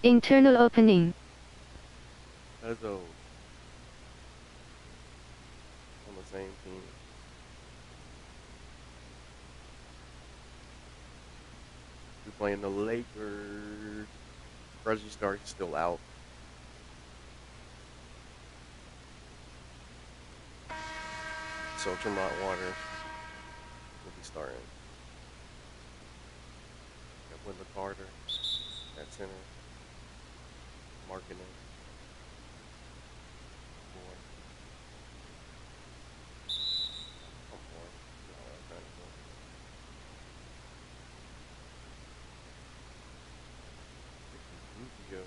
Internal opening. Huzzos on the same team. We playing the Lakers. Reggie Stark's still out. So Tremont Waters will be starting. Got Wendell Carter at center. Marketing. Boy. Come on. Rubio.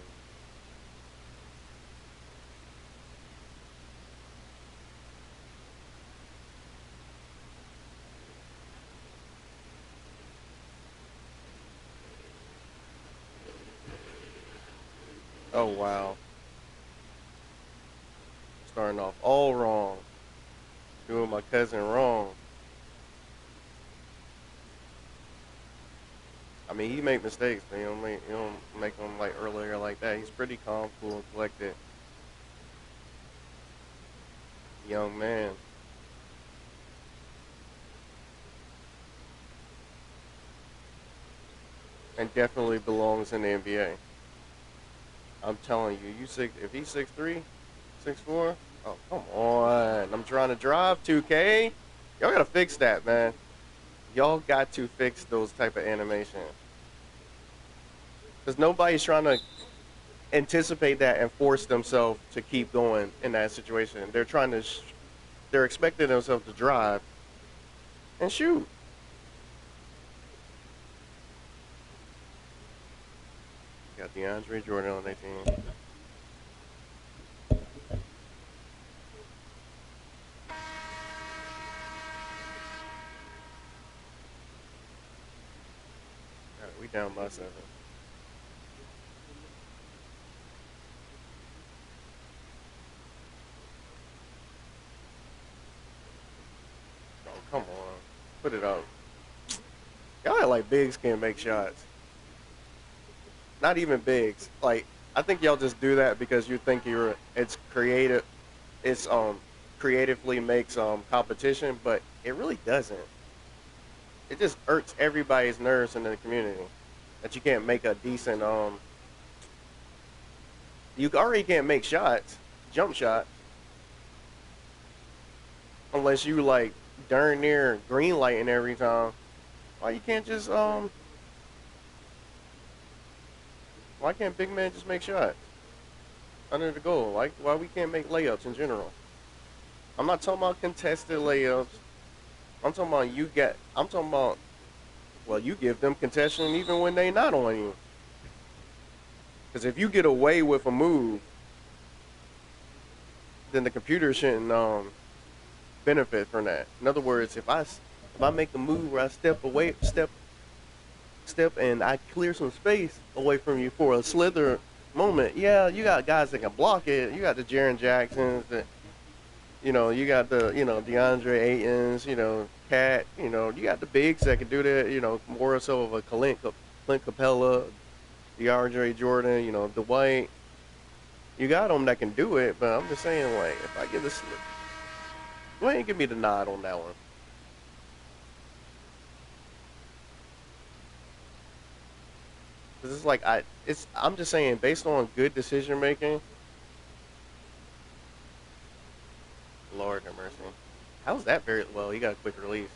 Oh wow. Starting off all wrong. Doing my cousin wrong. I mean, he make mistakes, but he don't make them like earlier like that. He's pretty calm, cool, and collected young man. And definitely belongs in the NBA. I'm telling you, if he's 6'3", 6'4", oh come on. I'm trying to drive 2K. Y'all gotta fix that, man. Y'all got to fix those type of animation. Because nobody's trying to anticipate that and force themselves to keep going in that situation. They're expecting themselves to drive and shoot. Got DeAndre Jordan on their team. All right, we down by 7. Oh, come on. Put it up. Y'all act like bigs can't make shots. Not even bigs. Like, I think y'all just do that because you think it's creative. It's creatively makes competition, but it really doesn't. It just irks everybody's nerves in the community that you can't make a decent you already can't make shots, jump shots, unless you like darn near green lighting every time. Why you can't just why can't big men just make shots under the goal? Like why we can't make layups in general? I'm not talking about contested layups. I'm talking about well, you give them contestation even when they not on you. Because if you get away with a move, then the computer shouldn't benefit from that. In other words, if I make a move where I step and I clear some space away from you for a slither moment, yeah, you got guys that can block it. You got the Jaren Jacksons, you got the DeAndre Aytons, Cat, you got the bigs that can do that. More so of a Clint Capella, DeAndre Jordan, Dwight. You got them that can do it, but I'm just saying, like, if I give this, go ahead and give me the nod on that one. Cause it's like I'm just saying, based on good decision making. Lord have mercy. How's that very well? He got a quick release.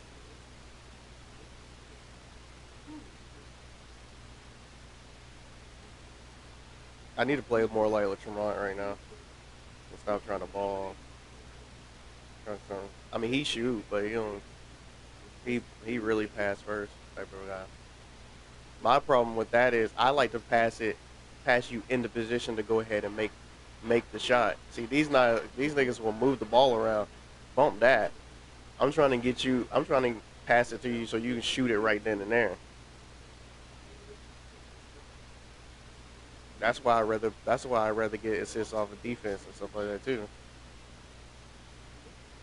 I need to play more like Tremont right now. And stop trying to ball. I mean, he shoot, but he don't. He really pass first type of guy. My problem with that is I like to pass you into position to go ahead and make the shot. See, these niggas will move the ball around, bump that. I'm trying to get you. I'm trying to pass it to you so you can shoot it right then and there. That's why I rather get assists off of defense and stuff like that too.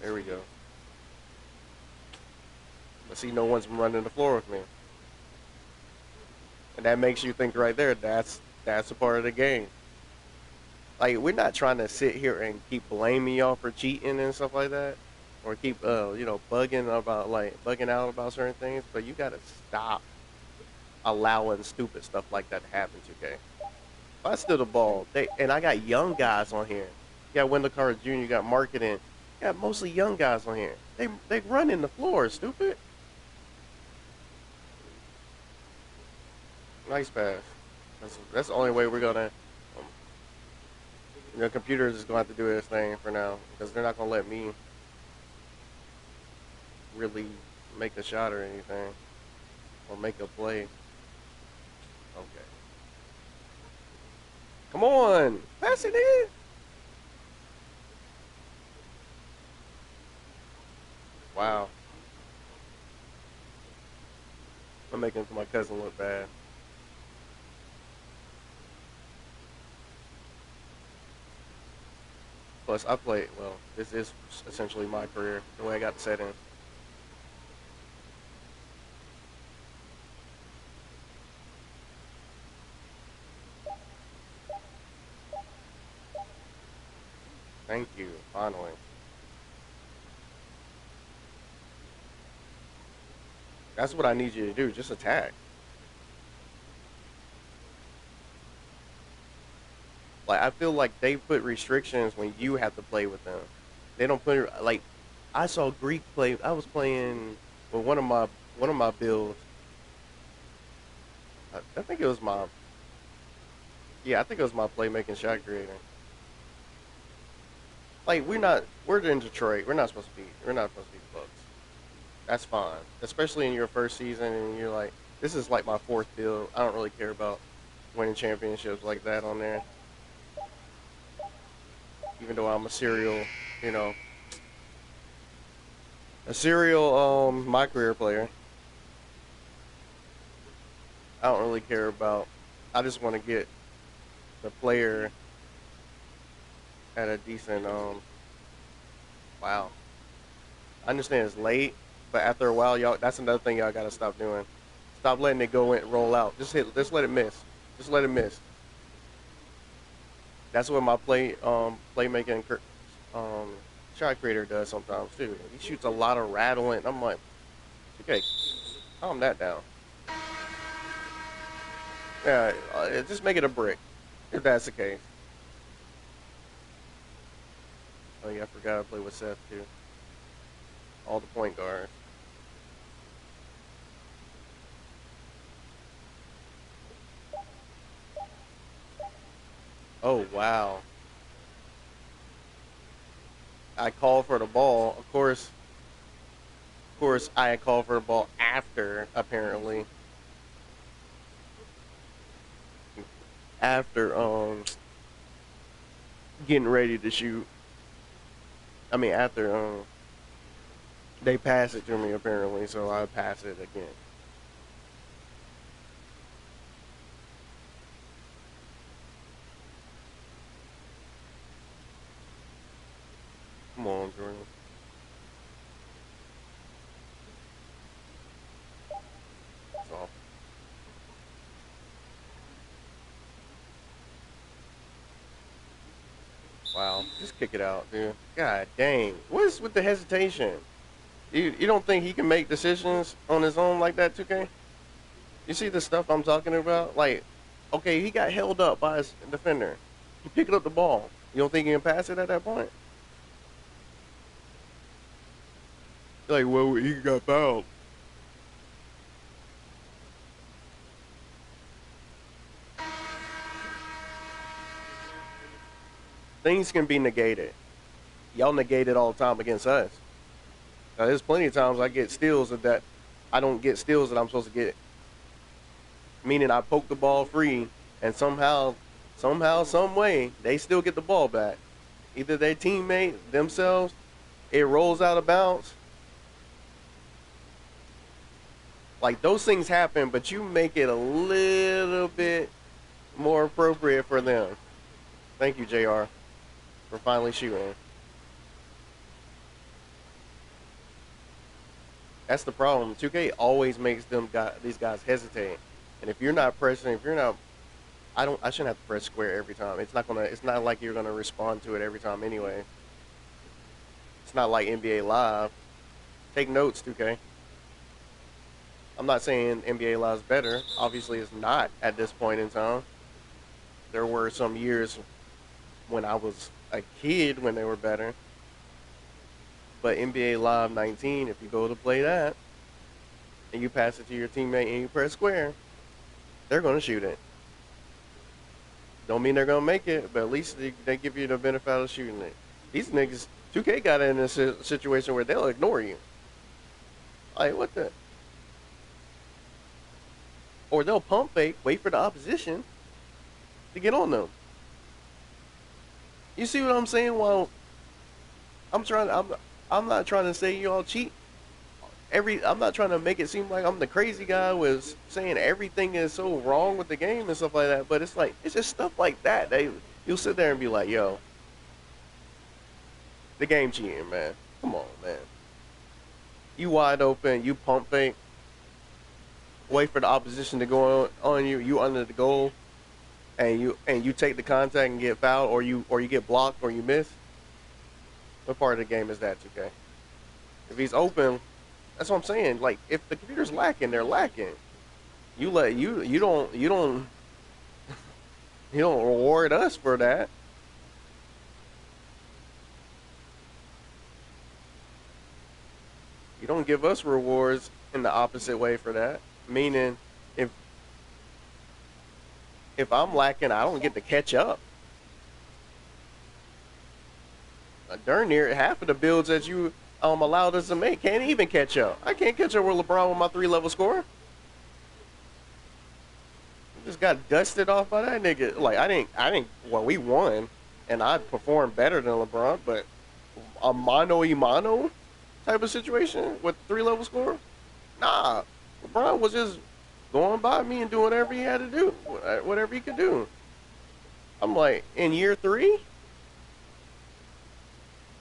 There we go. But see, no one's running the floor with me, and that makes you think right there. That's a part of the game. Like we're not trying to sit here and keep blaming y'all for cheating and stuff like that, or keep bugging out about certain things. But you gotta stop allowing stupid stuff like that to happen. 2K. If I steal the ball, and I got young guys on here. You got Wendell Carter Jr. You got marketing. You got mostly young guys on here. They run in the floor. Stupid. Nice pass. That's the only way we're gonna. The computer is gonna have to do this thing for now because they're not gonna let me really make a shot or anything or make a play. Okay. Come on, pass it in. Wow. I'm making my cousin look bad. Plus, I play well. This is essentially my career. The way I got set in. Thank you. Finally. That's what I need you to do. Just attack. Like I feel like they put restrictions when you have to play with them. They don't put like I saw Greek play. I was playing with one of my builds. I think it was my yeah. I think it was my playmaking shot creator. Like we're in Detroit. We're not supposed to be the Bucks. That's fine, especially in your first season and you're like this is like my fourth build. I don't really care about winning championships like that on there. Even though I'm a you know, serial my career player. I don't really care about. I just want to get the player at a decent. Wow. I understand it's late, but after a while, y'all. That's another thing y'all gotta stop doing. Stop letting it go and roll out. Just let it miss. Just let it miss. That's what my playmaking um shot creator does sometimes too. He shoots a lot of rattling. I'm like, okay, calm that down. Yeah, just make it a brick if that's the case. Oh yeah, I forgot I play with Seth too. All the point guards. Oh wow. I called for the ball. Of course, I called for the ball after apparently after getting ready to shoot. I mean after they pass it to me apparently, so I pass it again. Come on, Jordan. That's off. Wow, just kick it out, dude. God dang, what is with the hesitation? You don't think he can make decisions on his own like that, 2K? You see the stuff I'm talking about? Like, okay, he got held up by his defender. He picked up the ball. You don't think he can pass it at that point? Like, well, he got fouled. Things can be negated. Y'all negate it all the time against us. Now, there's plenty of times I get steals that I don't get steals that I'm supposed to get. Meaning I poke the ball free, and some way, they still get the ball back. Either their teammate, themselves, it rolls out of bounds. Like those things happen, but you make it a little bit more appropriate for them. Thank you, Jr. for finally shooting. That's the problem. 2K always makes these guys hesitate. And if you're not pressing, if you're not I shouldn't have to press square every time. It's not like you're gonna respond to it every time anyway. It's not like NBA Live. Take notes, 2K. I'm not saying NBA Live is better. Obviously, it's not at this point in time. There were some years when I was a kid when they were better. But NBA Live 19, if you go to play that and you pass it to your teammate and you press square, they're gonna shoot it. Don't mean they're gonna make it, but at least they give you the benefit of shooting it. These niggas, 2K got in a situation where they'll ignore you. Like, what the? Or they'll pump fake, wait for the opposition to get on them. You see what I'm saying? Well, I'm trying. I'm not trying to say y'all cheat. I'm not trying to make it seem like I'm the crazy guy was saying everything is so wrong with the game and stuff like that. But it's like it's just stuff like that. You'll sit there and be like, yo, the game cheating, man. Come on, man. You wide open, you pump fake, wait for the opposition to go on you, you under the goal, and you take the contact and get fouled, or you get blocked, or you miss. What part of the game is that, 2K? If he's open, that's what I'm saying. Like if the computer's lacking, they're lacking. You don't reward us for that. You don't give us rewards in the opposite way for that. Meaning, if if I'm lacking, I don't get to catch up. Darn near half of the builds that you allowed us to make can't even catch up. I can't catch up with LeBron with my 3 level score. Just got dusted off by that nigga. Like I didn't. Well, we won, and I performed better than LeBron, but a mano y mano type of situation with 3 level score. Nah, LeBron was just going by me and doing whatever he had to do, whatever he could do. I'm like, in year 3,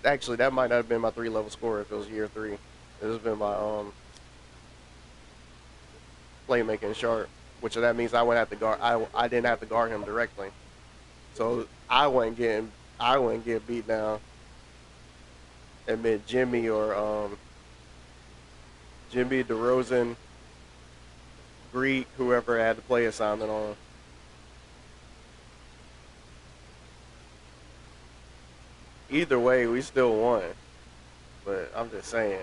actually, that might not have been my 3 level score if it was year 3. It has been my playmaking sharp, which that means I wouldn't have to guard. I didn't have to guard him directly, so I wouldn't get beat down. Admit Jimmy or Jimmy DeRozan, Greek, whoever had to play assignment on. Either way, we still won. But I'm just saying.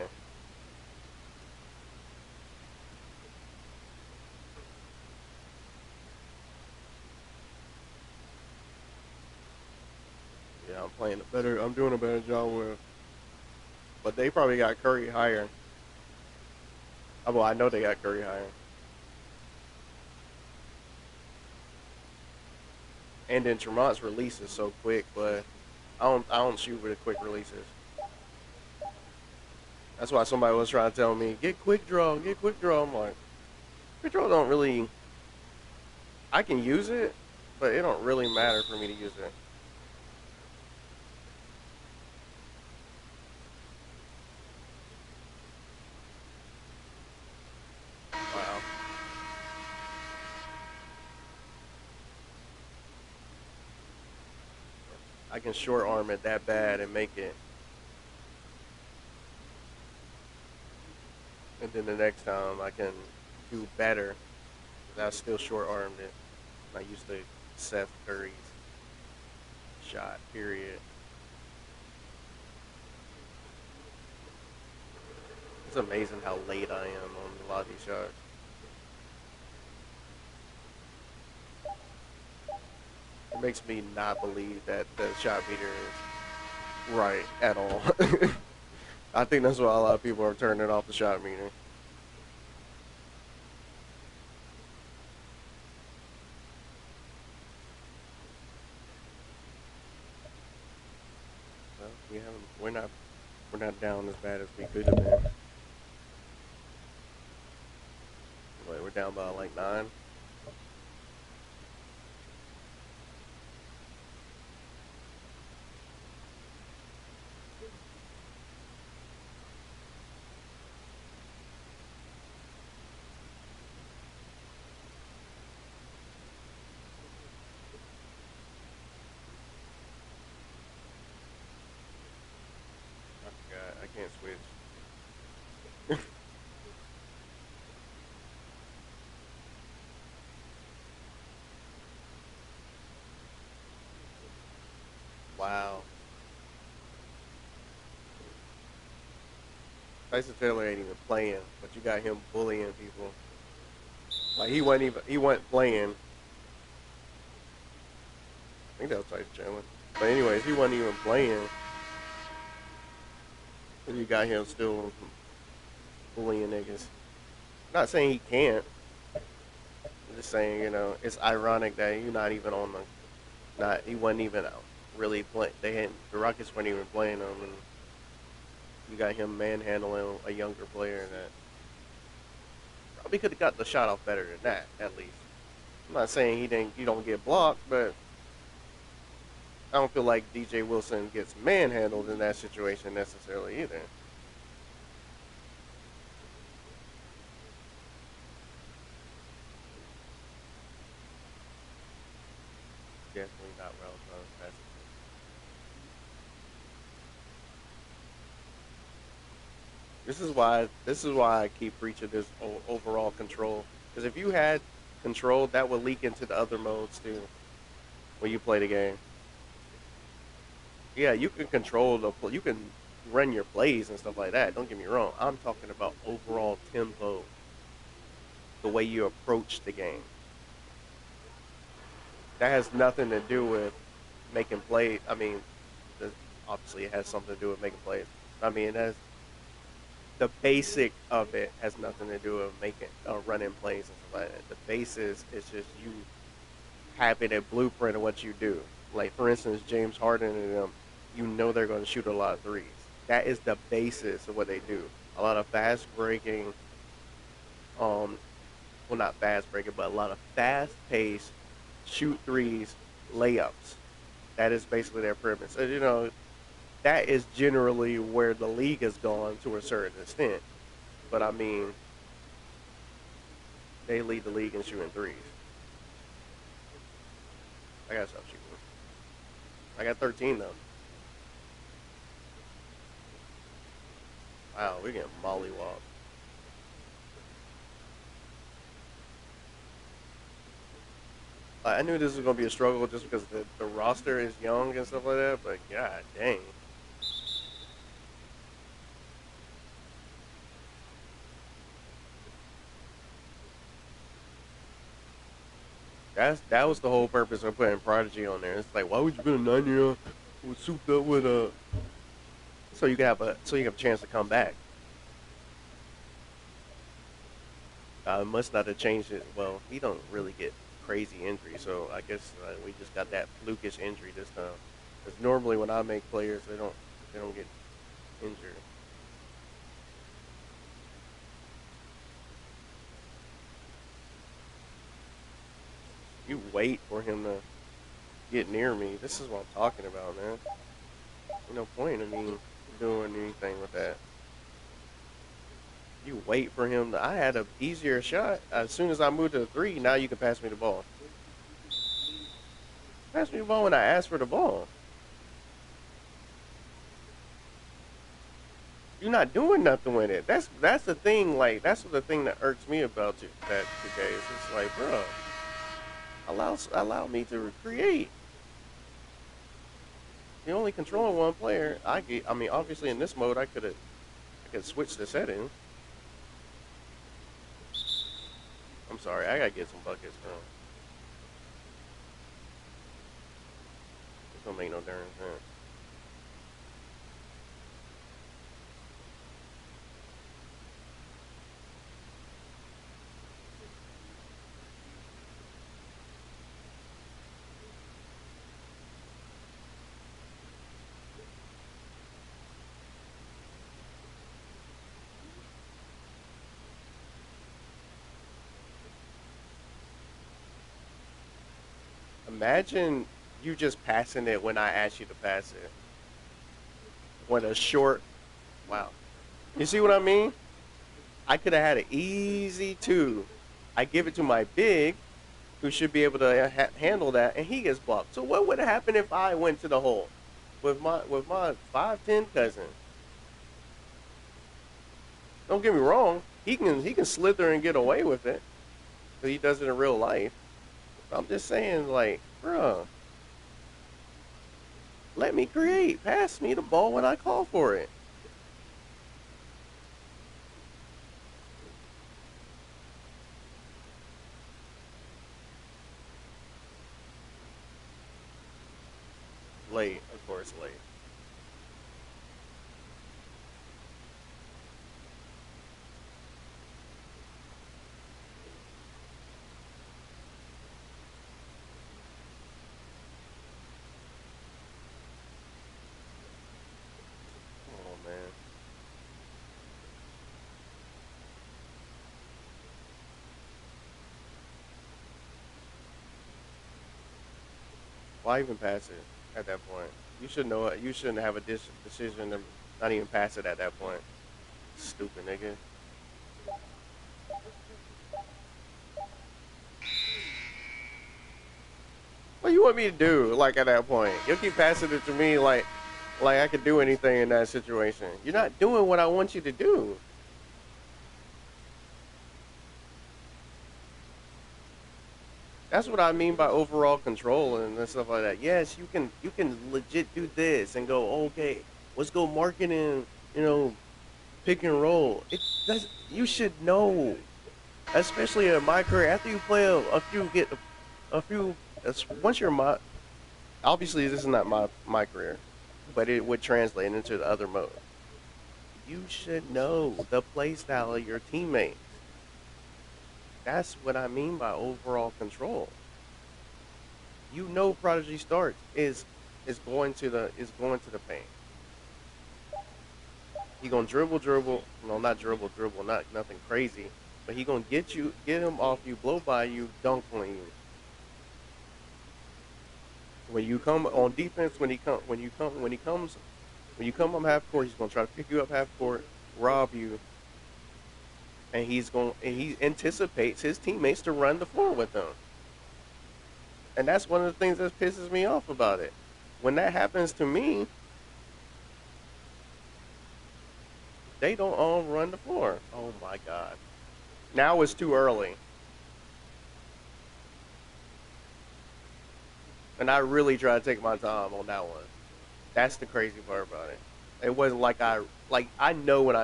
Yeah, I'm playing a better. I'm doing a better job with. But they probably got Curry higher. Well, I know they got Curry higher. And then Tremont's release is so quick, but I don't shoot with the quick releases. That's why somebody was trying to tell me get quick draw, get quick draw. I'm like, quick draw don't really. I can use it, but it don't really matter for me to use it. Wow, I can short arm it that bad and make it, and then the next time I can do better. 'Cause I still short armed it. I used to Seth Curry's shot. Period. It's amazing how late I am on a lot of these shots. It makes me not believe that the shot meter is right at all. I think that's why a lot of people are turning off the shot meter. Well, we're not down as bad as we could have been. Wait, we're down by like 9. can't switch. Wow. Tyson Taylor ain't even playing, but you got him bullying people. Like he wasn't playing. I think that was Tyson Chandler. But anyways, he wasn't even playing. And you got him still bullying niggas. Not saying he can't. I'm just saying, it's ironic that you're not even on the not he wasn't even out really playing. The Rockets weren't even playing him, and you got him manhandling a younger player that probably could have got the shot off better than that at least. I'm not saying you don't get blocked, but I don't feel like DJ Wilson gets manhandled in that situation necessarily either. Definitely not well done. This is why I keep preaching this overall control. Because if you had control, that would leak into the other modes too when you play the game. Yeah, you can control you can run your plays and stuff like that. Don't get me wrong. I'm talking about overall tempo, the way you approach the game. That has nothing to do with making plays. I mean, obviously it has something to do with making plays. I mean, that's the basic of it has nothing to do with making running plays and stuff like that. The basis is just you having a blueprint of what you do. Like for instance, James Harden and them, they're going to shoot a lot of threes. That is the basis of what they do. A lot of fast breaking, um, well not fast breaking, but a lot of fast paced shoot threes, layups. That is basically their premise. And, that is generally where the league has gone to a certain extent. But I mean, they lead the league in shooting threes. I gotta stop shooting. I got 13 though. Wow, we're getting mollywopped. I knew this was gonna be a struggle just because the roster is young and stuff like that. But god dang, that was the whole purpose of putting Prodigy on there. It's like, why would you put a 9-year-old who's souped up with a so you have a chance to come back? Must not have changed it. Well, he don't really get crazy injuries, so I guess we just got that flukish injury this time. Because normally when I make players, they don't get injured. You wait for him to get near me. This is what I'm talking about, man. No point in me doing anything with that. You wait for him to. I had a easier shot as soon as I moved to the three. Now you can pass me the ball. Pass me the ball when I asked for the ball. You're not doing nothing with it. That's the thing. Like that's the thing that irks me about you. That 2K is just like, bro, allow me to create. You're only controlling one player. I mean, obviously in this mode, I could switch the settings. I'm sorry, I gotta get some buckets, bro. It don't make no difference. Imagine you just passing it when I asked you to pass it. When a short, wow. You see what I mean? I could have had an easy two. I give it to my big, who should be able to handle that, and he gets blocked. So what would happen if I went to the hole with my 5'10" cousin? Don't get me wrong. He can slither and get away with it. But he does it in real life. I'm just saying, like, bruh, let me create. Pass me the ball when I call for it. Late, of course, late. Oh man, why even pass it at that point? You should know it. You shouldn't have a decision to not even pass it at that point. Stupid nigga. What you want me to do? Like at that point, you'll keep passing it to me like I could do anything in that situation. You're not doing what I want you to do. That's what I mean by overall control and stuff like that. Yes, you can legit do this and go, okay, let's go marketing, you know, pick and roll. It does you should know. Especially in my career, after you play a few get a few once you're my obviously this is not my career, but it would translate into the other mode. You should know the play style of your teammates. That's what I mean by overall control. You know Prodigy starts is going to the paint. He gonna dribble, no not dribble, not nothing crazy, but he gonna get him off you, blow by you, dunk on you. When you come on defense, when you come up half court, he's gonna try to pick you up half court, rob you, and he anticipates his teammates to run the floor with him. And that's one of the things that pisses me off about it. When that happens to me, they don't all run the floor. Oh my god. Now it's too early. And I really try to take my time on that one. That's the crazy part about it. It wasn't like I know when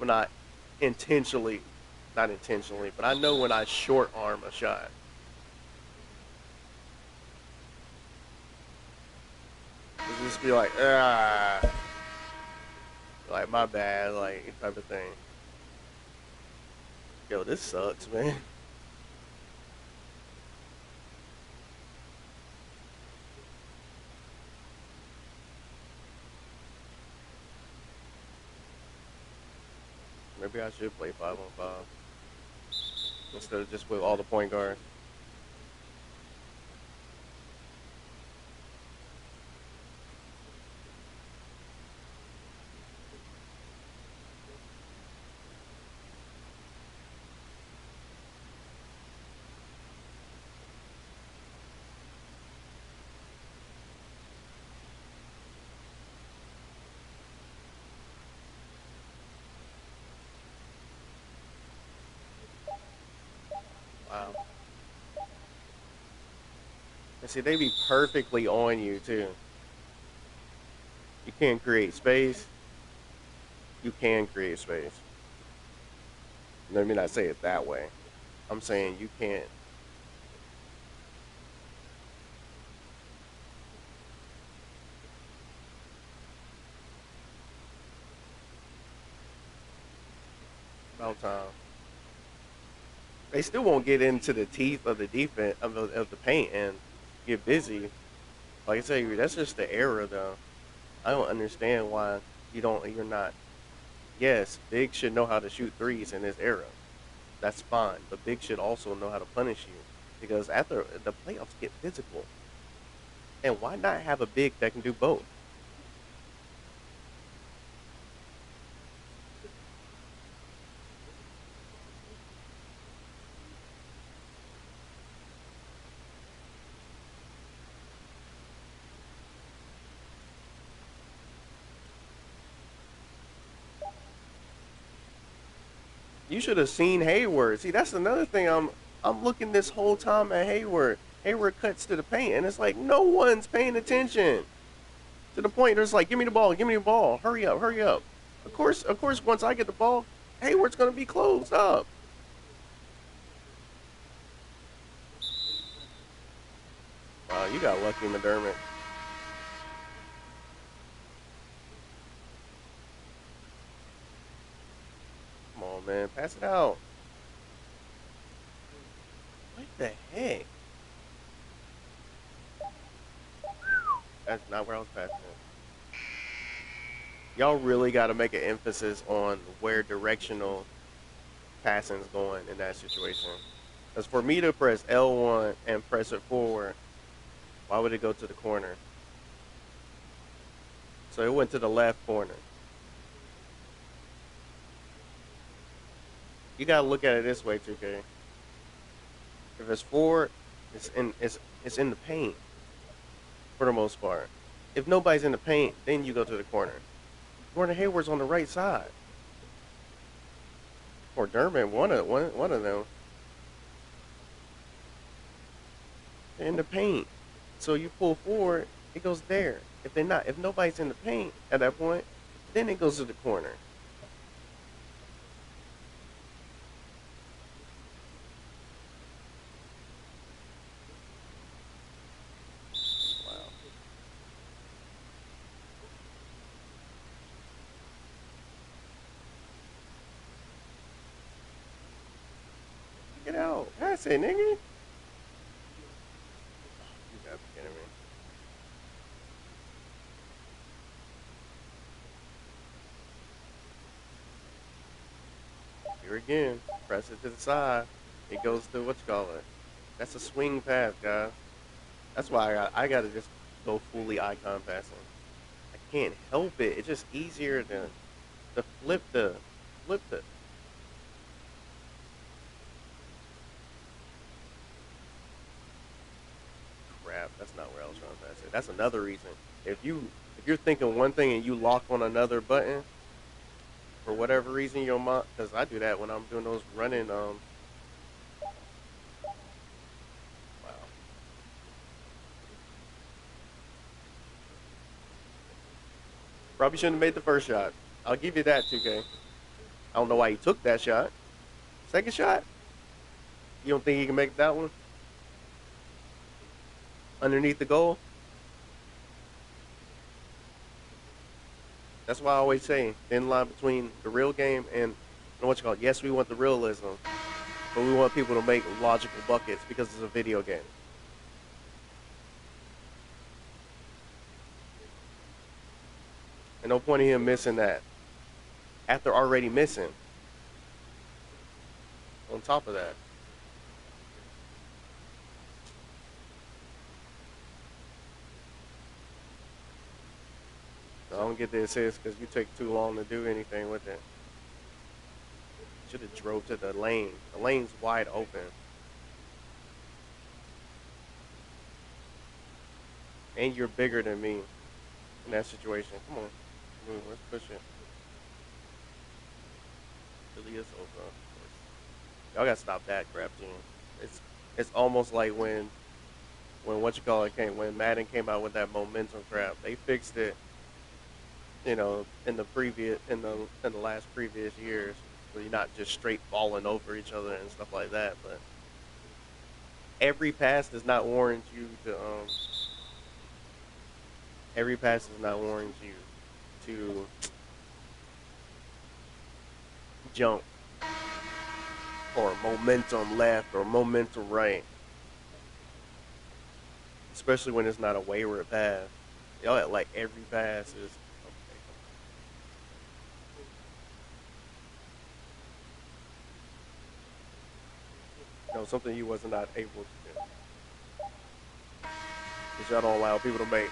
I intentionally not intentionally, but I know when I short arm a shot. It's just be like my bad, like type of thing. Yo, this sucks, man. Maybe I should play 5 on 5 instead of just with all the point guards. Wow. And see, they be perfectly on you too. You can't create space. You can create space. Let me not say it that way. I'm saying you can't. About time. They still won't get into the teeth of the defense of the paint and get busy. Like I say, that's just the era though. I don't understand why you're not. Yes, Big should know how to shoot threes in this era. That's fine, but Big should also know how to punish you because after the playoffs get physical, and why not have a Big that can do both? You should have seen Hayward. See, that's another thing. I'm looking this whole time at Hayward. Hayward cuts to the paint, and it's like no one's paying attention. To the point, there's like, give me the ball, give me the ball, hurry up, hurry up. Of course, once I get the ball, Hayward's gonna be closed up. Wow, you got lucky, McDermott. Come on, man, pass it out. What the heck? That's not where I was passing it. Y'all really got to make an emphasis on where directional passing is going in that situation. Because for me to press L1 and press it forward, why would it go to the corner? So it went to the left corner. You gotta look at it this way, 2K. If it's forward, it's in the paint for the most part. If nobody's in the paint, then you go to the corner. Gordon Hayward's on the right side. Or Dermott, one of them. They're in the paint. So you pull forward, it goes there. If nobody's in the paint at that point, then it goes to the corner. Wow. Get out. Pass it, nigga. You gotta be kidding me. Here again. Press it to the side. It goes to what you call it. That's a swing pass, guys. That's why I gotta just go fully icon passing. I can't help it. It's just easier to flip the crap. That's not where I was trying to pass it. That's another reason. If you're thinking one thing and you lock on another button for whatever reason, your mind, because I do that when I'm doing those running. Wow. Probably shouldn't have made the first shot. I'll give you that, 2K. I don't know why he took that shot. Second shot. You don't think he can make that one underneath the goal? That's why I always say thin line between the real game and what you call it. Yes, we want the realism, but we want people to make logical buckets because it's a video game. And no point in him missing that after already missing. On top of that, so I don't get the assist because you take too long to do anything with it. Should have drove to the lane. The lane's wide open, and you're bigger than me in that situation. Come on, move. Let's push it. Really is over. Y'all gotta stop that crap, team. It's it's almost like when what you call it came when Madden came out with that momentum crap. They fixed it, in the last previous years, so you're not just straight falling over each other and stuff like that. But every pass does not warrant you to every pass does not warrant you to jump or momentum left or momentum right, especially when it's not a wayward pass. Y'all act like every pass is okay. Something you was not able to do. Because y'all don't allow people to make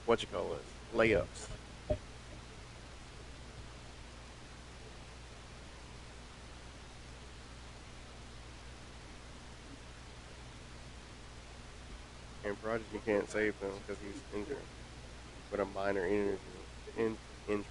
what you call it layups. And Prodigy can't save him because he's injured with a minor injury. Injury.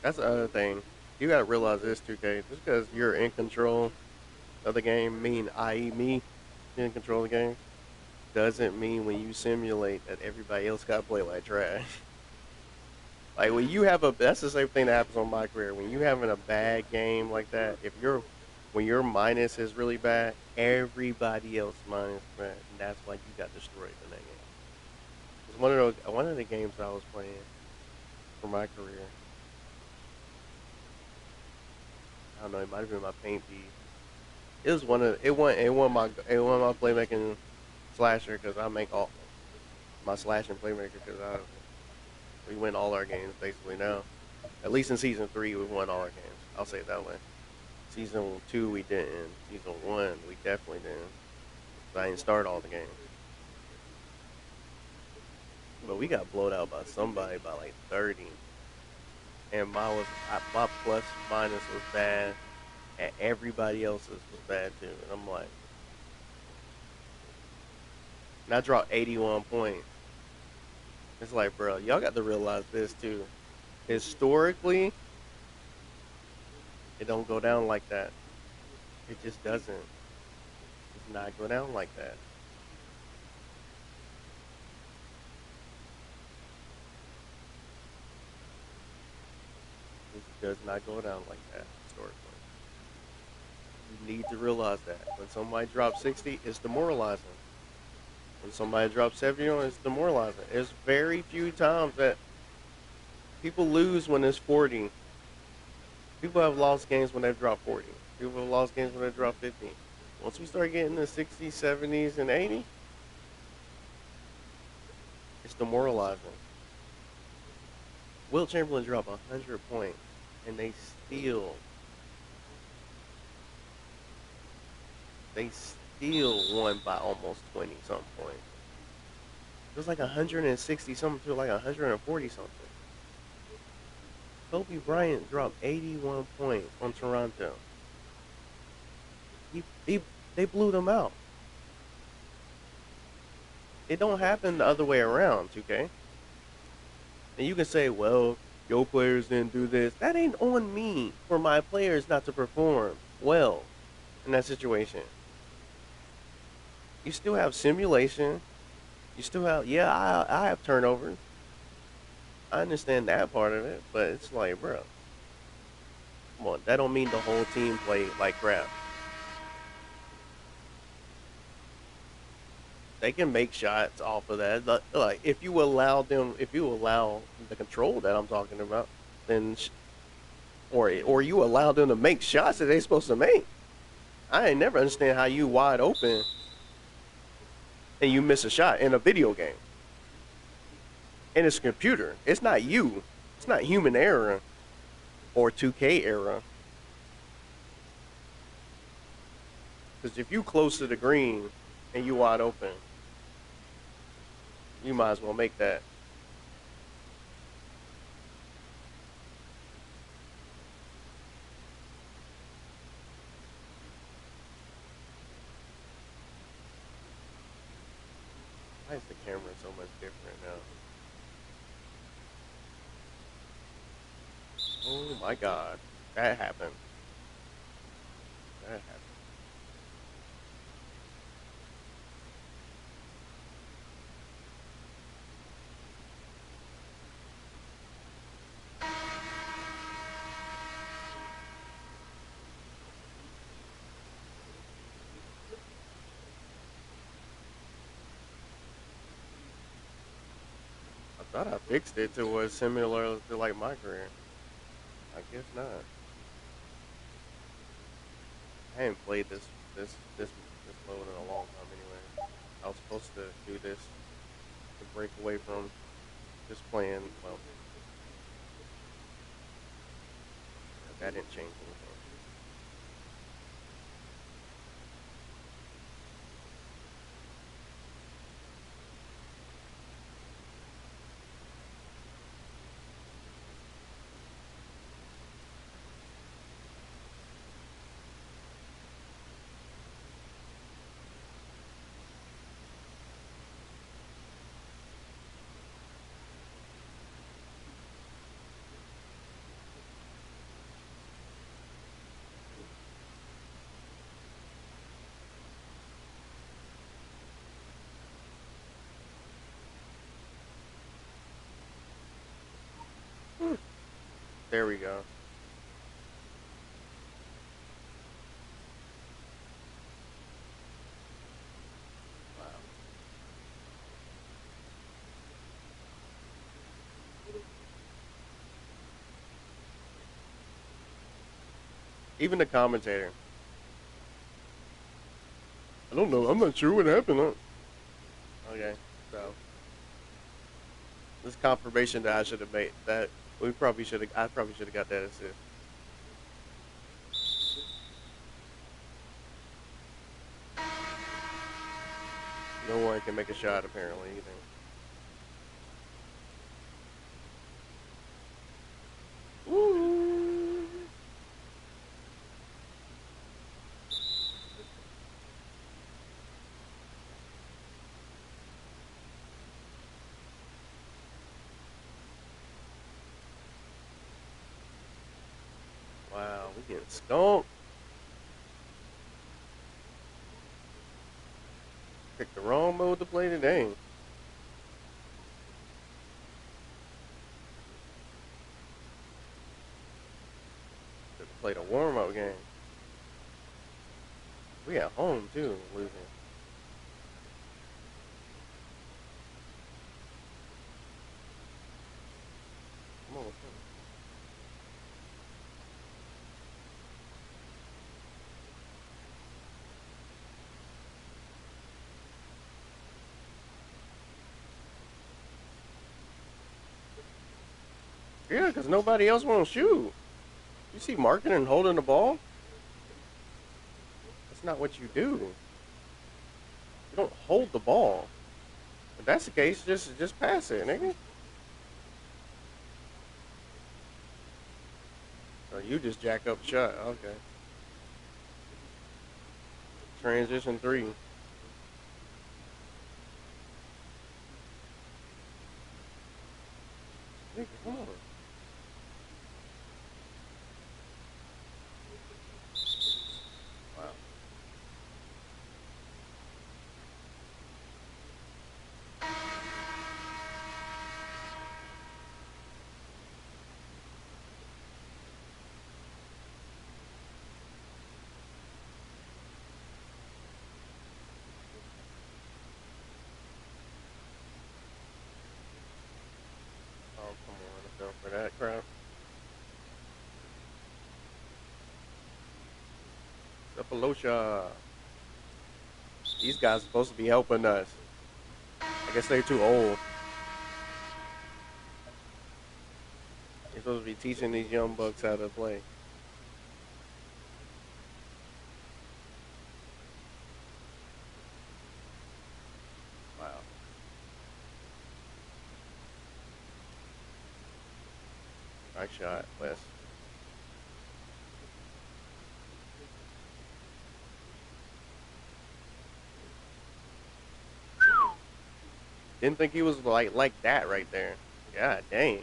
That's the other thing. You gotta realize this, 2K. Just because you're in control of the game, i.e., me, in control of the game, doesn't mean when you simulate that everybody else got to play like trash. Like when you have a, that's the same thing that happens on my career. When you having a bad game like that, if you're, when your minus is really bad, everybody else minus bad, and that's why you got destroyed in that game. It's one of the games I was playing for my career. I don't know, it might have been my paint piece. It was one of it won my playmaking slasher because I make all my slashing playmaker because I we win all our games basically now. At least in season three, we won all our games. I'll say it that way. Season two, we didn't. Season one, we definitely didn't. I didn't start all the games, but we got blowed out by somebody by like 30, and my plus minus was bad, and everybody else's was bad too. And I'm like, and I dropped 81 points. It's like, bro, y'all got to realize this too. Historically, it don't go down like that. It just doesn't. It's not go down like that. It does not go down like that historically. You need to realize that when somebody drops 60, it's demoralizing. When somebody drops 70, it's demoralizing. There's very few times that people lose when it's 40. People have lost games when they've dropped 40. People have lost games when they drop 50. Once we start getting the 60s, 70s, and 80s, it's demoralizing. Will Chamberlain dropped 100 points, and they still won by almost 20 something points. It was like 160 something to like 140 something. Kobe Bryant dropped 81 points on Toronto. He they blew them out. It don't happen the other way around, 2K. And you can say, well, your players didn't do this. That ain't on me for my players not to perform well in that situation. You still have simulation. You still have, yeah, I have turnovers. I understand that part of it, but it's like, bro, come on. That don't mean the whole team played like crap. They can make shots off of that. Like if you allow them, if you allow the control that I'm talking about, then or you allow them to make shots that they supposed to make. I ain't never understand how you wide open and you miss a shot in a video game. And it's a computer. It's not you. It's not human error or 2K error. Because if you close to the green and you wide open, you might as well make that. Why is the camera so much different now? Oh my god. That happened. That happened. I thought I fixed it to was similar to like my career. I guess not. I haven't played this mode in a long time anyway. I was supposed to do this to break away from just playing. Well, that didn't change anything. There we go. Wow. Even the commentator. I don't know. I'm not sure what happened. Okay, so this confirmation that I should have made that we probably should have. I probably should have got that assist. No one can make a shot apparently either. Woo! Wow, we getting skunked. Picked the wrong mode to play today. Should have played a warm up game. We at home too, losing. Come on. Yeah, because nobody else wants to shoot. You see marking and holding the ball? That's not what you do. You don't hold the ball. If that's the case, just pass it, nigga. Or you just jack up the shot. Okay. Transition three. Nigga, come on. Wow. Oh, come on. Let's go for that crap. Cephalosha. These guys are supposed to be helping us. I guess they're too old. They're supposed to be teaching these young bucks how to play. Wow. Nice shot, Wes. Didn't think he was like that right there. God dang.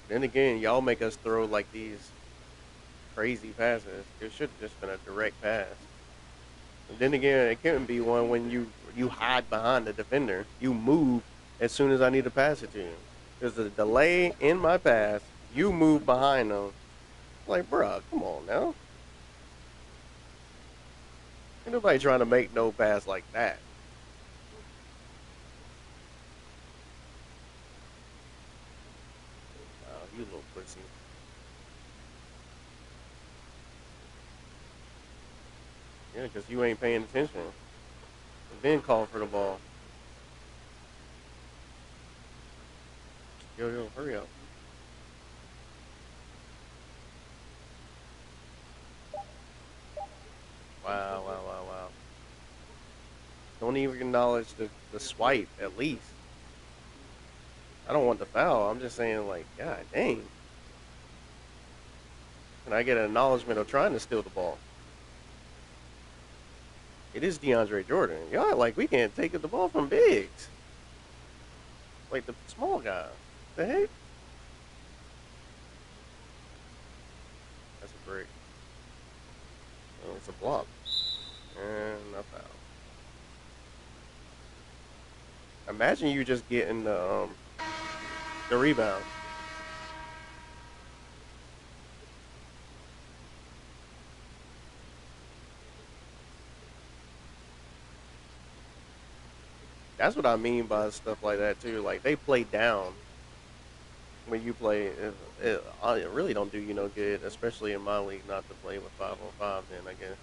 Then again, y'all make us throw like these crazy passes. It should have just been a direct pass. And then again, it couldn't be one when you hide behind the defender. You move as soon as I need to pass it to you. There's a delay in my pass. You move behind them. Like, bruh, come on now. Ain't nobody trying to make no pass like that. Oh, you little pussy. Yeah, because you ain't paying attention. And then call for the ball. Yo, hurry up. Wow, wow, wow, wow. Don't even acknowledge the swipe, at least. I don't want the foul. I'm just saying, like, God dang. Can I get an acknowledgement of trying to steal the ball? It is DeAndre Jordan. Y'all like we can't take the ball from bigs. Like the small guy. The heck? That's a break. Oh, it's a block. And a foul. Imagine you just getting the rebound. That's what I mean by stuff like that too. Like they play down when you play. It really don't do you no good, especially in my league, not to play with 5 on 5. Then I guess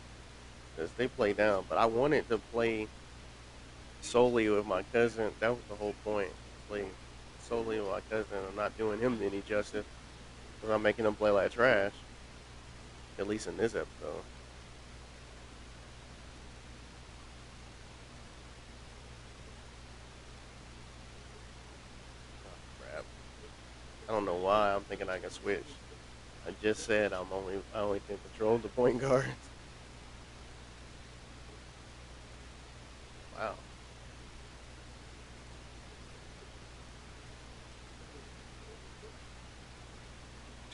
because they play down. But I wanted to play solely with my cousin. That was the whole point. Play solely with my cousin. I'm not doing him any justice because I'm making him play like trash. At least in this episode. Oh, crap. I don't know why I'm thinking I can switch. I just said I only can control the point guard. Wow.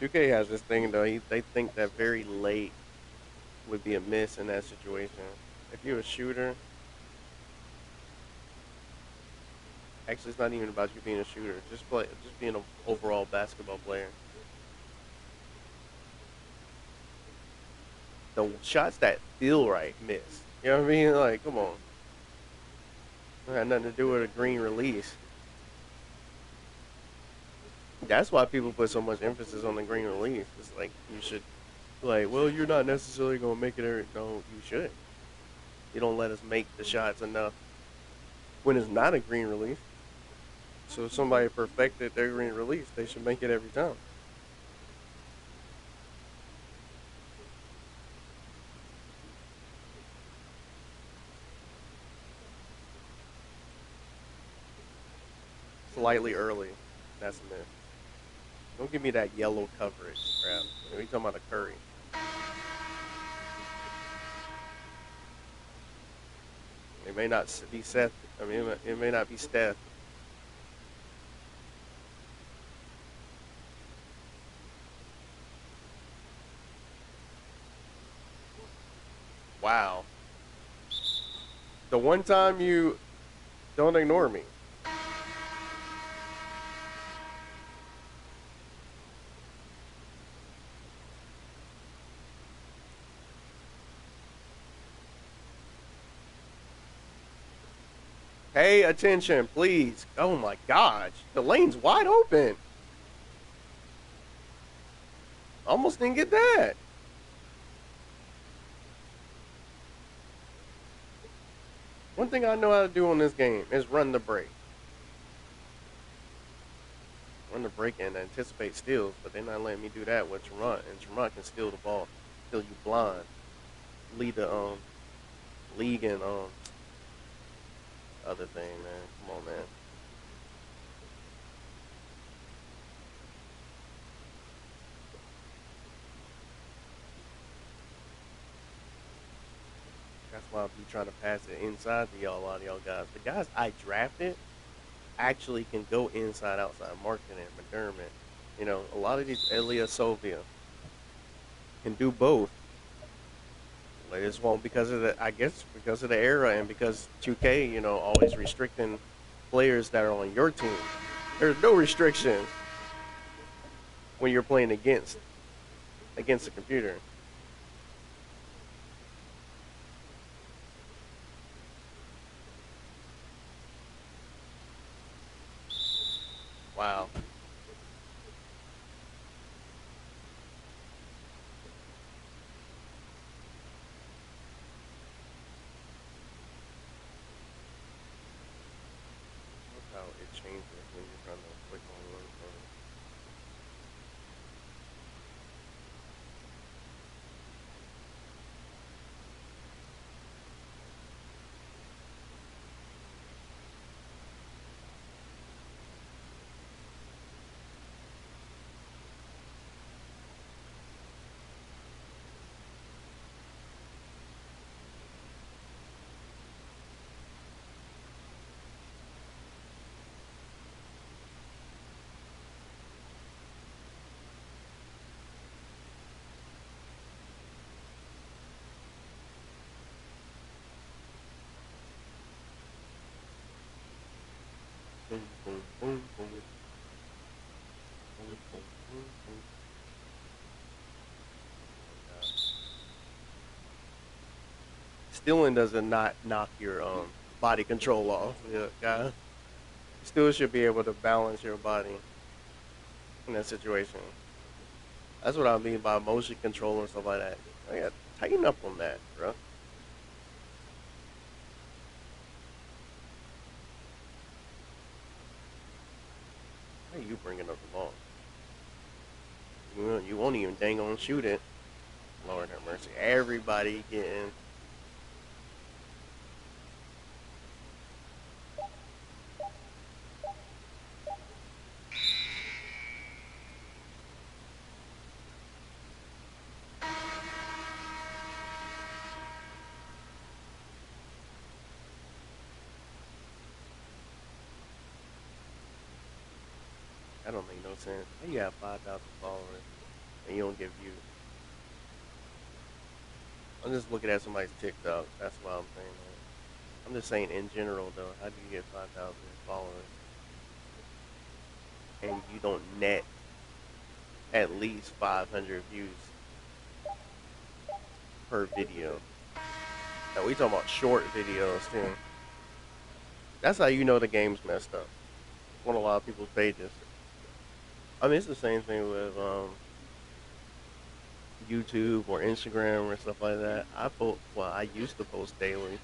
2K has this thing though. They think that very late would be a miss in that situation. If you're a shooter, actually, it's not even about you being a shooter. Just being an overall basketball player. The shots that feel right miss. You know what I mean? Like, come on, it had nothing to do with a green release. That's why people put so much emphasis on the green release. It's like you should, like, well, you're not necessarily gonna make it every. No, you should. You don't let us make the shots enough when it's not a green release. So if somebody perfected their green release, they should make it every time. Slightly early. That's a myth. Don't give me that yellow coverage crap. We talking about a Curry. It may not be Seth. I mean, it may not be Steph. Wow. The one time you don't ignore me. Pay attention, please. Oh my gosh. The lane's wide open. Almost didn't get that. One thing I know how to do on this game is run the break. Run the break and anticipate steals, but they're not letting me do that with Tremont. And Tremont can steal the ball, steal you blind, lead the league and other thing, man. Come on, man. That's why I be trying to pass it inside to y'all, a lot of y'all guys. The guys I drafted actually can go inside, outside. Marketing, McDermott. You know, a lot of these Elia Sovia can do both. They just won't because of the, I guess, because of the era and because 2K, always restricting players that are on your team. There's no restrictions when you're playing against the computer. Wow. Look how it changes when you're trying to click on one thing. Boom, boom, boom, boom, boom, boom, boom, boom. Oh my God. Stealing doesn't not knock your body control off. Yeah, guy. You still should be able to balance your body in that situation. That's what I mean by motion control and stuff like that. I got tighten up on that, bro. How you bringing up the ball? You won't even dang on shoot it. Lord have mercy. Everybody getting. That don't make no sense. How you have 5,000 followers and you don't get views? I'm just looking at somebody's TikTok. That's why I'm saying that. I'm just saying in general though. How do you get 5,000 followers and you don't net at least 500 views per video? Now we talking about short videos too. That's how you know the game's messed up. On a lot of people's pages. I mean, it's the same thing with YouTube or Instagram or stuff like that. I used to post daily.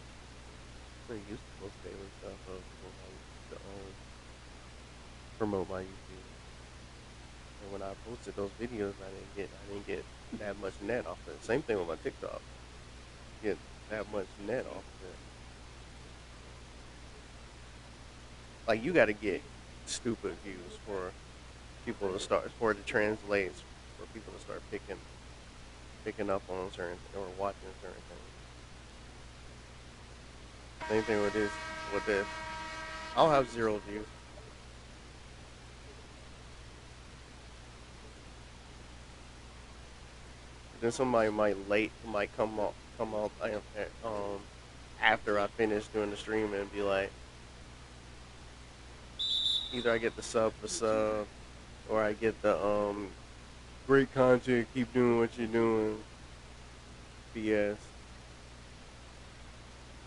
I used to post daily stuff of when I used to promote my YouTube. And when I posted those videos, I didn't get that much net off of it. Same thing with my TikTok. Get that much net off of it. Like you got to get stupid views for people to start for it to translate for people to start picking up on certain or watching certain things. Same thing with this. I'll have 0 views. Then somebody might come out after I finish doing the stream and be like, either I get the sub for sub or I get the great content, keep doing what you're doing. BS.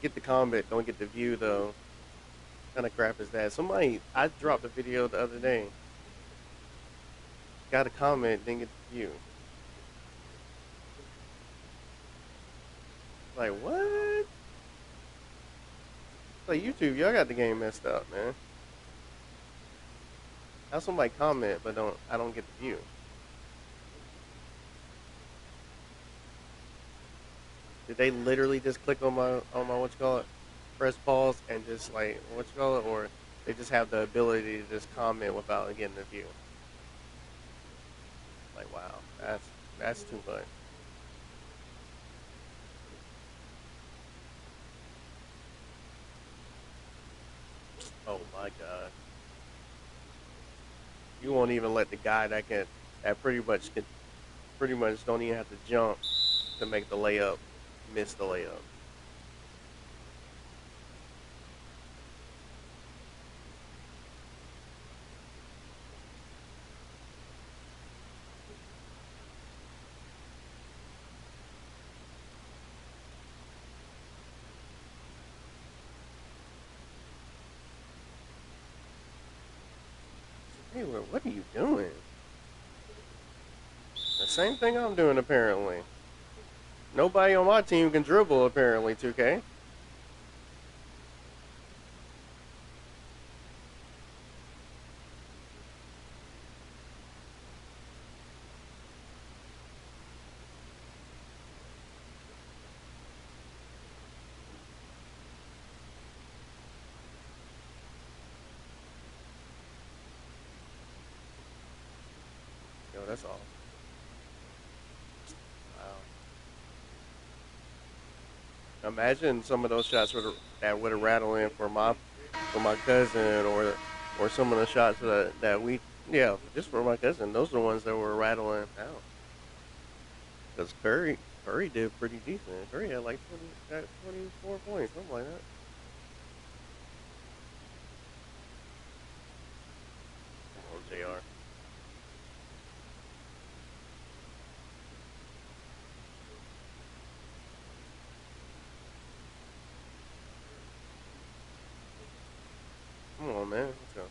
Get the comment, don't get the view though. What kind of crap is that? I dropped a video the other day. Got a comment, didn't get the view. Like what? Like YouTube, y'all got the game messed up, man. How somebody comment but I don't get the view? Did they literally just click on my what you call it, press pause and just like what you call it, or they just have the ability to just comment without getting the view? Like wow, that's too much. Oh my god. You won't even let the guy that pretty much don't even have to jump to make the layup miss the layup. Hey, what are you doing? The same thing I'm doing apparently. Nobody on my team can dribble apparently, 2K. Yo, that's all. Wow. Imagine some of those shots would have rattled in for my cousin or some of the shots that we yeah just for my cousin. Those are the ones that were rattling out. Because Curry did pretty decent. Curry had like 24 points, something like that. Come on, Jr. man. Let's go.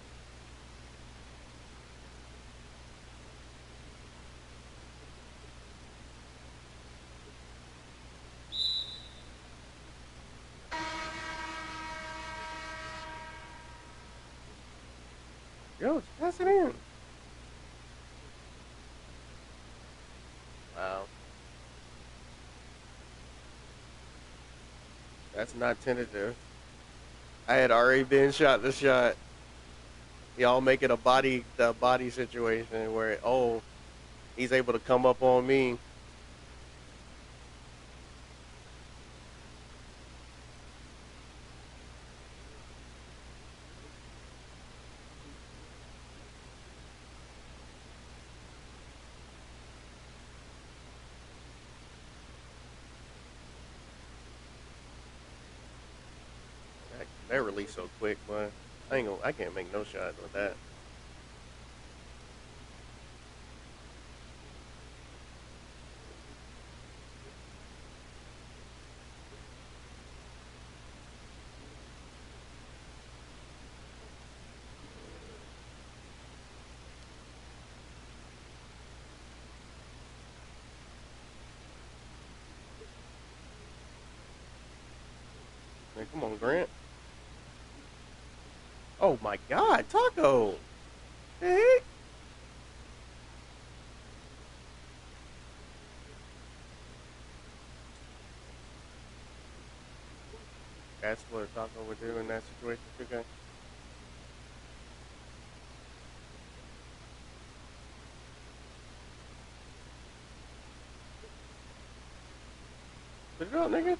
Yo, just pass it in. Wow. That's not tentative. I had already been shot the shot. Y'all make it the body situation where, oh, he's able to come up on me. That release so quick, but I can't make no shot with that. Man, come on, Grant. Oh my God, Taco. The heck? That's what Taco would do in that situation, 2K. Put it up, nigga.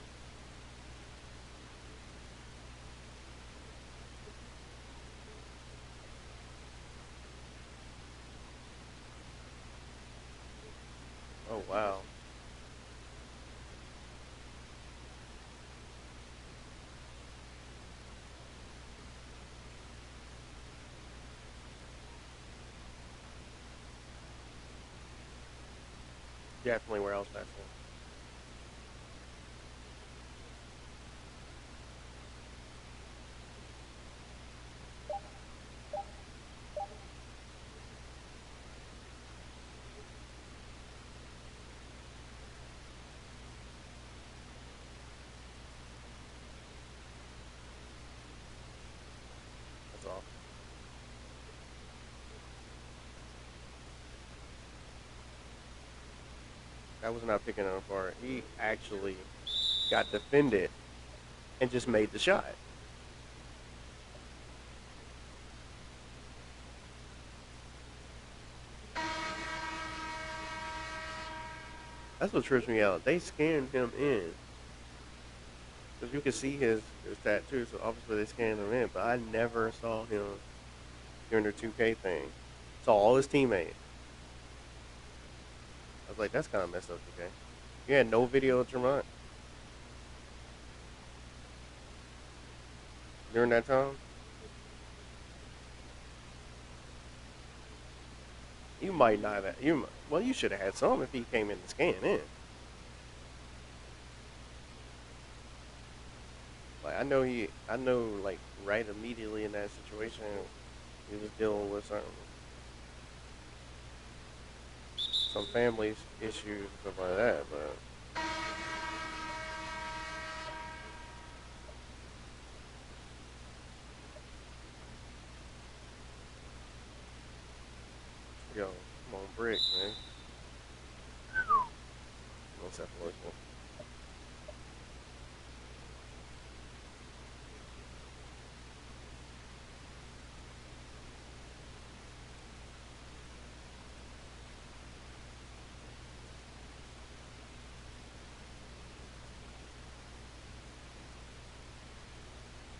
Oh wow. Definitely where else that's in. That's all. That was not picking it apart. He actually got defended and just made the shot. That's what trips me out. They scanned him in because you can see his tattoo, so obviously they scanned him in. But I never saw him during the 2K thing. Saw all his teammates. I was like, that's kind of messed up, 2K. You had no video of Tremont during that time. You might not have. Well, you should have had some if he came in to scan in. Like I know like right immediately in that situation, he was dealing with some family issues and stuff like that. But yo, come on, brick, man. No separation.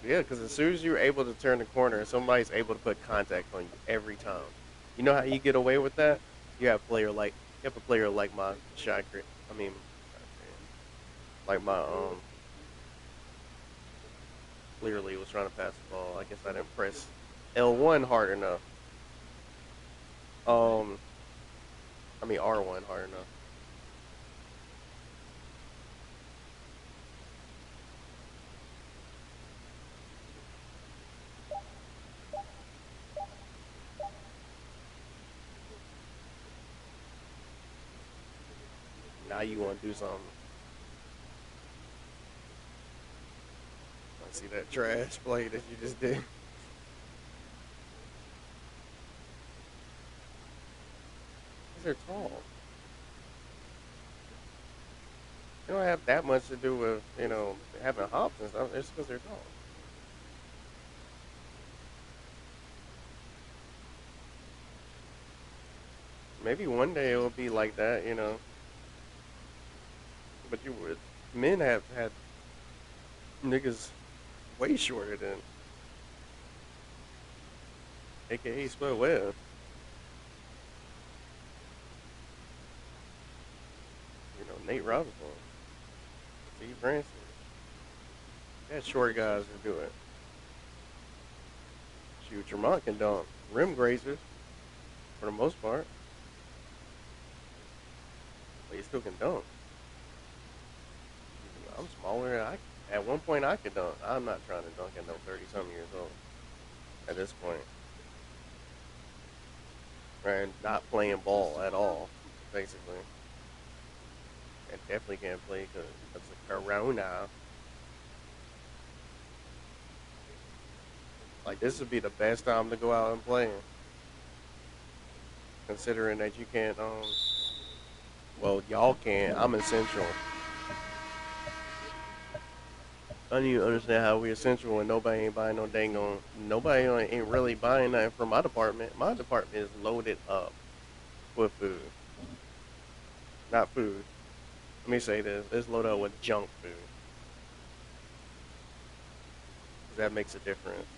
Yeah, because as soon as you're able to turn the corner, somebody's able to put contact on you every time. You know how you get away with that? You have a player like you have a player like my shot crit. I mean, like my clearly was trying to pass the ball. I guess I didn't press L1 hard enough. Um, I mean R1 hard enough. now you want to do something. I see that trash play that you just did. Because they're tall. They don't have that much to do with, having hops and stuff. It's because they're tall. Maybe one day it will be like that. But you would. Men have had niggas way shorter than AKA Spud Webb. Nate Robinson, Steve Francis. They short guys who do it. Shoot, Tremont can dunk. Rim grazers, for the most part. But he still can dunk. I'm smaller. At one point, I could dunk. I'm not trying to dunk at no 30-something years old. At this point. And not playing ball at all, basically. And definitely can't play because of the corona. Like, this would be the best time to go out and play. Considering that you can't, well, y'all can't. I'm essential. I don't even understand how we essential when nobody ain't buying no dang on. Nobody ain't really buying nothing from my department. My department is loaded up with food. Not food. Let me say this. It's loaded up with junk food. 'Cause that makes a difference.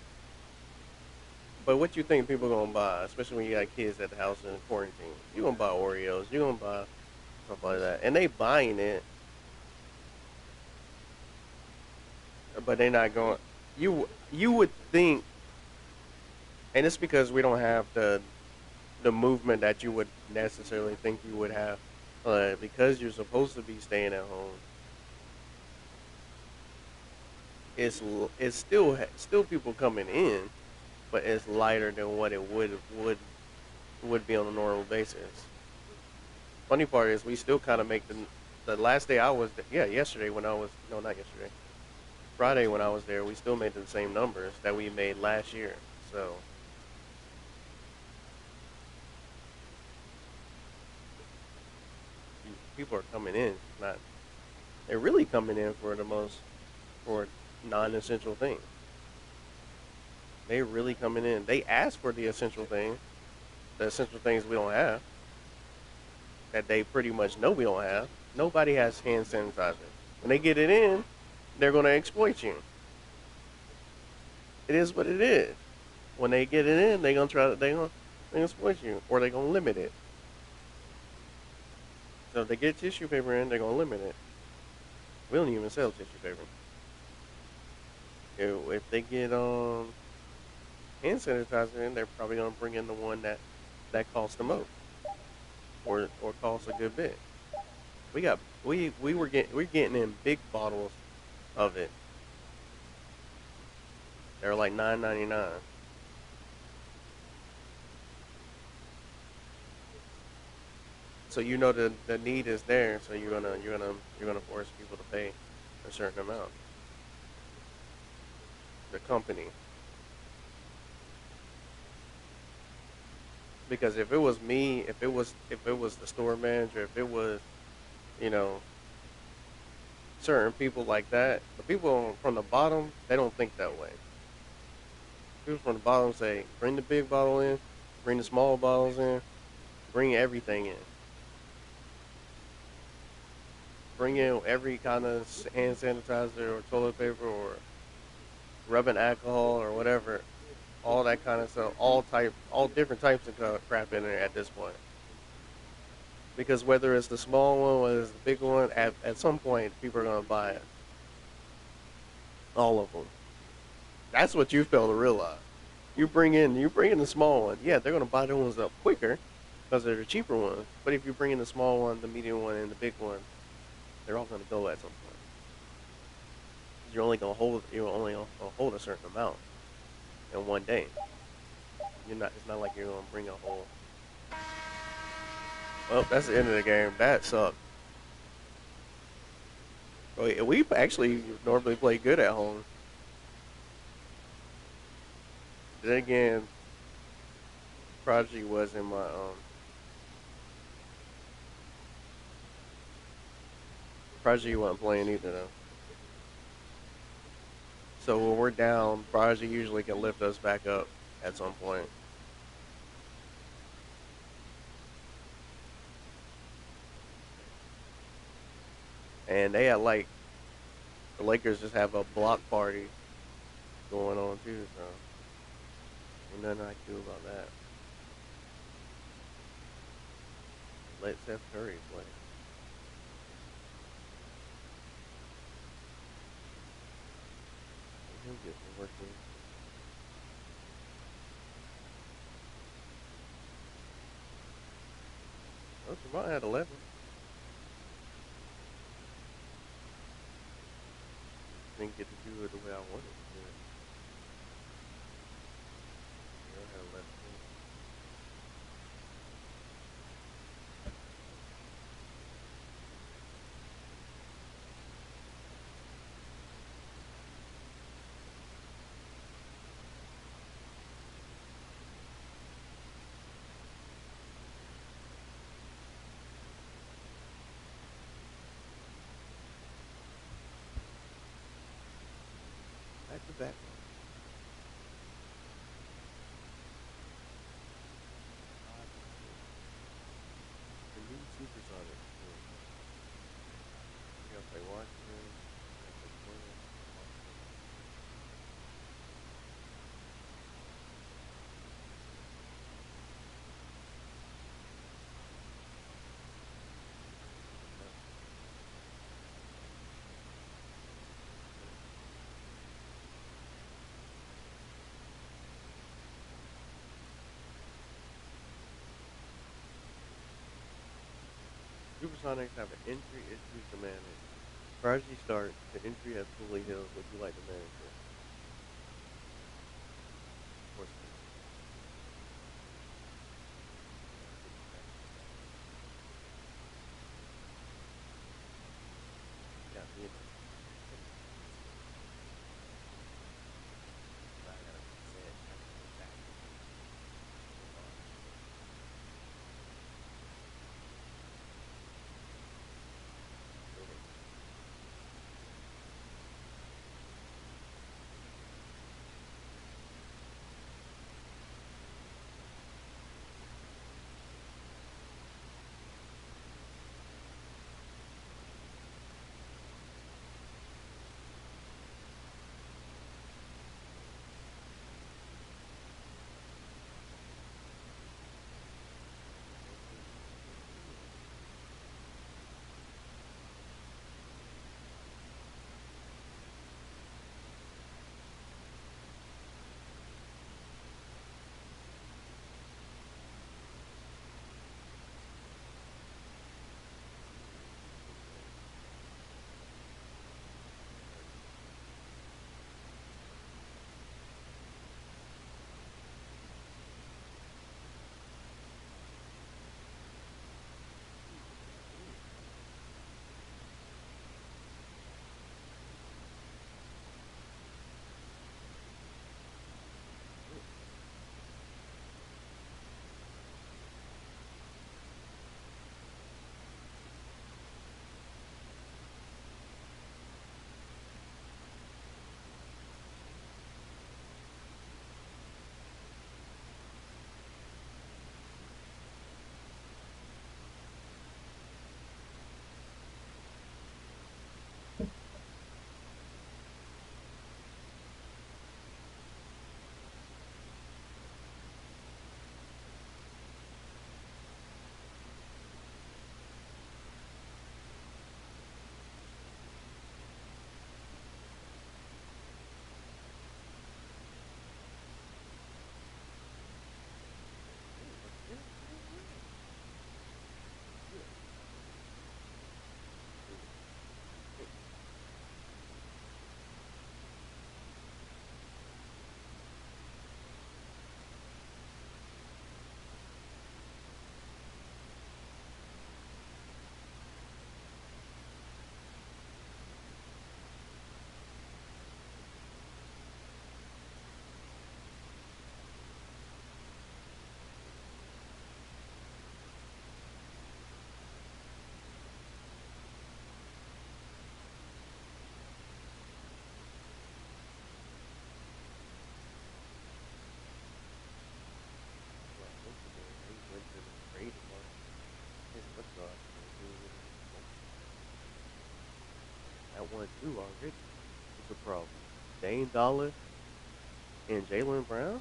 But what you think people gonna buy, especially when you got kids at the house in quarantine? You gonna buy Oreos. You gonna buy stuff like that. And they buying it. But they're not going. You would think, and it's because we don't have the movement that you would necessarily think you would have, because you're supposed to be staying at home. It's still people coming in, but it's lighter than what it would be on a normal basis. Funny part is we still kind of make the last day I was yesterday when I was no not yesterday. Friday when I was there, we still made the same numbers that we made last year. So people are coming in, not they're really coming in for non-essential things. They really coming in. They ask for the essential things we don't have, that they pretty much know we don't have. Nobody has hand sanitizer. When they get it in, they're gonna exploit you. It is what it is. When they get it in, they gonna exploit you, or they gonna limit it. So if they get tissue paper in, they're gonna limit it. We don't even sell tissue paper. If they get hand sanitizer in, they're probably gonna bring in the one that costs the most, or costs a good bit. We're getting in big bottles of it. They're like $9.99. So the need is there. So you're gonna force people to pay a certain amount. The company, because if it was me, if it was the store manager, if it was you know certain people like that, the people from the bottom they don't think that way. People from the bottom say, bring the big bottle in, bring the small bottles in, bring everything in. Bring in every kind of hand sanitizer or toilet paper or rubbing alcohol or whatever, all that kind of stuff, all different types of crap in there at this point. Because whether it's the small one or it's the big one, at some point people are gonna buy it, all of them. That's what you fail to realize. You bring in the small one, yeah, they're gonna buy the ones up quicker because they're the cheaper ones. But if you bring in the small one, the medium one, and the big one, they're all gonna go at some point. You're only gonna hold a certain amount in one day. It's not like you're gonna bring a whole. Well, that's the end of the game. That sucked. We actually normally play good at home. Then again, Prodigy wasn't my Prodigy wasn't playing either though. So when we're down, Prodigy usually can lift us back up at some point. And they had like the Lakers just have a block party going on too, so ain't nothing I can do about that. Let Seth Curry play. Let him get some work in. Oh, Tremont had 11. Didn't get to do it the way I wanted to do it. Yeah, I had 11 points. Back to back. The new Supersonics. You gotta play Washington. You gotta play Portland. Washington. Yeah. Supersonics have an entry issues to manage. Prodigy start. The entry has fully healed. Would you like to manage it? Of course not. Gotta get you back on track. Got me in this. Now I gotta reset. I gotta go back. Hold on. Go ahead. 1-2 already. It's a problem. Dame Dollar and Jalen Brown.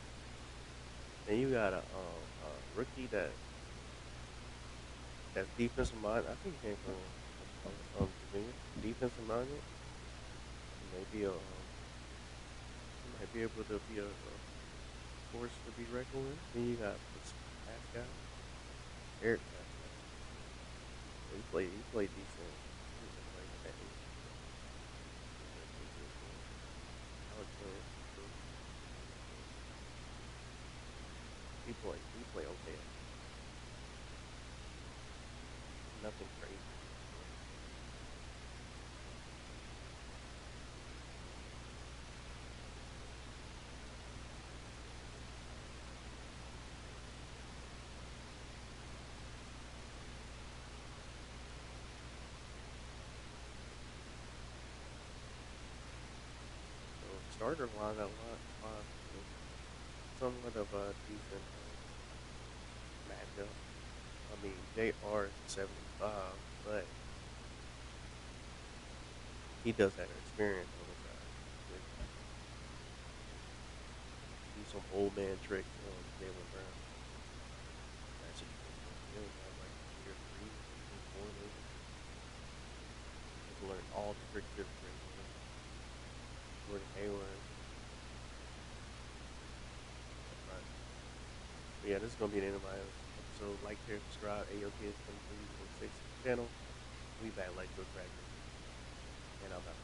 And you got a rookie that's defensive minded. I think he came from Virginia. Defensive minded. Maybe he might be able to be a force to be reckoned with. Then you got this Pascal, Eric Pascal. He played decent. He was like that age. Alex Len, he play okay. Nothing crazy. So starter line got a lot, somewhat of a decent matchup. I mean, JR is 75, but he does have experience on his side. With do some old man tricks on Jalen Brown. That situation. He only got like year three, year four, maybe. He's learned all the tricks of Jordan Hayward. Right. But yeah, this is gonna be the end of my episode. Like, share, subscribe. AOK is 23 channel. We back like Joe Cracker. And I'm out.